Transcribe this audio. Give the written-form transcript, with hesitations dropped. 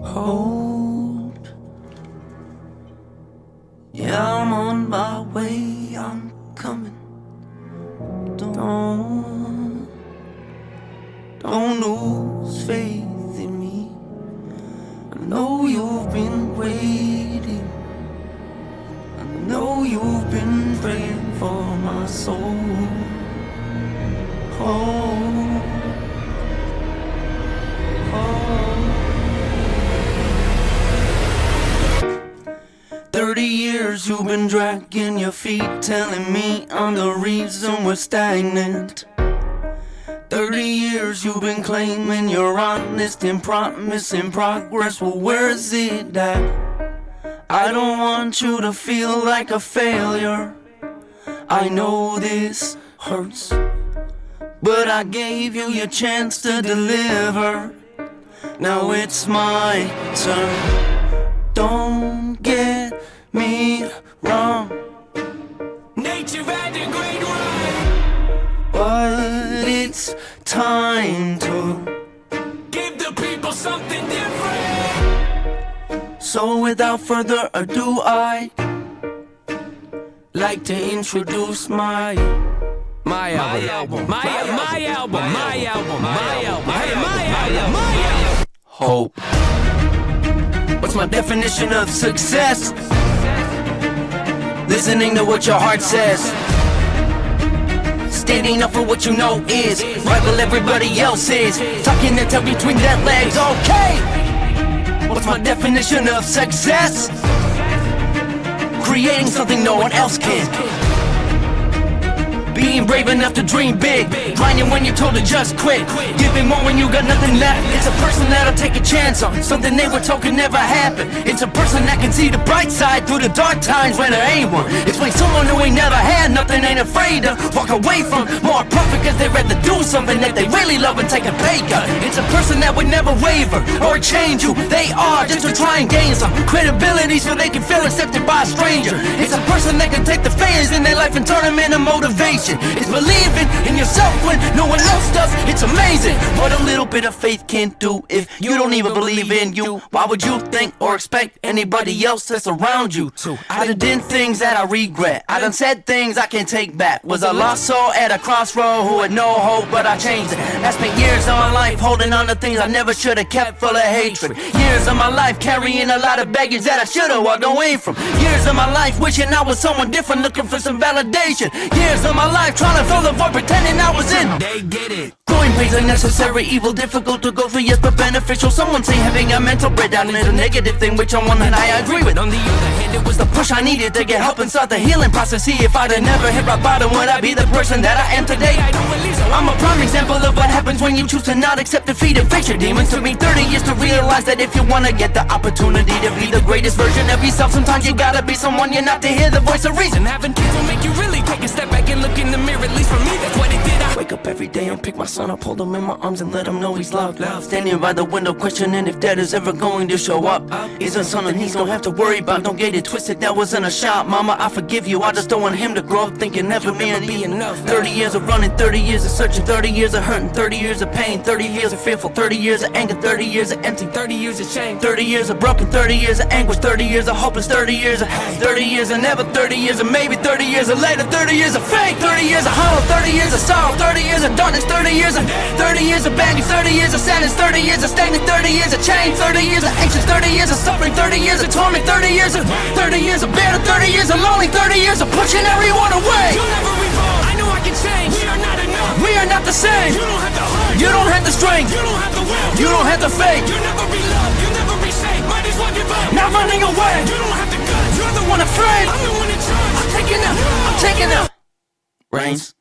hope. Yeah, I'm on my way, I'm coming. Don't lose faith in me. I know you've been waiting. I know you've been praying for my soul. Oh, oh. 30 years you've been dragging your feet, telling me I'm the reason we're stagnant. 30 years you've been claiming you're honest and promising progress. Well, where's it at? I don't want you to feel like a failure. I know this hurts, but I gave you your chance to deliver. Now it's my turn. Don't get me wrong, nature had a great run, but it's time to give the people something different. So without further ado, I like to introduce my album. Hope. What's my definition of success? Listening to what your heart says, standing up for what you know is right while everybody else is talking their tail between their legs. Okay, what's my definition of success? Creating something no one else can. Being brave enough to dream big, grinding when you're told to just quit, giving more when you got nothing left. It's a person that'll take a chance on something they were told could never happen. It's a person that can see the bright side through the dark times when there ain't one. It's like someone who ain't never had nothing, ain't afraid to walk away from more profit cause they'd rather do something that they really love and take a pay cut. It's a person that would never waver or change who they are just to try and gain some credibility so they can feel accepted by a stranger. It's a person that can take the failures in their life and turn them into motivation. It's believing in yourself when no one else does. It's amazing what a little bit of faith can do. If you don't even believe in you, why would you think or expect anybody else that's around you to? I done did things that I regret, I done said things I can't take back. Was a lost soul at a crossroad who had no hope, but I changed it. I spent years of my life holding on to things I never should have kept, full of hatred. Years of my life carrying a lot of baggage that I should have walked away from. Years of my life wishing I was someone different, looking for some validation. Years of my life trying to fill the void, pretending I was in. They get it. Growing pains are necessary, evil, difficult to go through, yes, but beneficial. Someone say having a mental breakdown is a negative thing, which on one hand I agree with. On the other hand, it was the push I needed to get help and start the healing process. See, if I'd have never hit rock bottom, would I be the person that I am today? I don't believe so. I'm a prime example of what happens when you choose to not accept defeat and face your demons. Took me 30 years to realize that if you wanna get the opportunity to be the greatest version of yourself, sometimes you gotta be someone you're not to hear the voice of reason. Having kids will make you really take a step back and look in the mirror. At least for me, that's what it did. I wake up every day and pick my son up, hold him in my arms and let him know he's loved. Standing by the window questioning if dad is ever going to show up. Isn't something he's gonna have to worry about, don't get it twisted, that wasn't a shot. Mama, I forgive you, I just don't want him to grow up thinking never be enough. 30 years of running, 30 years of searching, 30 years of hurting, 30 years of pain, 30 years of fearful, 30 years of anger, 30 years of empty, 30 years of shame, 30 years of broken, 30 years of anguish, 30 years of hopeless, 30 years of hate, 30 years of never, 30 years of maybe, 30 years of later, 30 years of fake, 30 years of hollow, 30 years of sorrow, 30 years of darkness, 30 years of baggage, 30 years of sadness, 30 years of stagnant, 30 years of change, 30 years of anxious, 30 years of suffering, 30 years of torment, 30 years of bitter, 30 years of lonely, 30 years of pushing everyone away. You'll never revolve, I know I can change. We are not enough, we are not the same. You don't have the heart, you don't have the strength, you don't have the will, you don't have the faith. You'll never be loved, you'll never be safe. Might as well give up, not running away. You don't have the guts, you're the one afraid. I'm the one in charge, I'm taking the reins.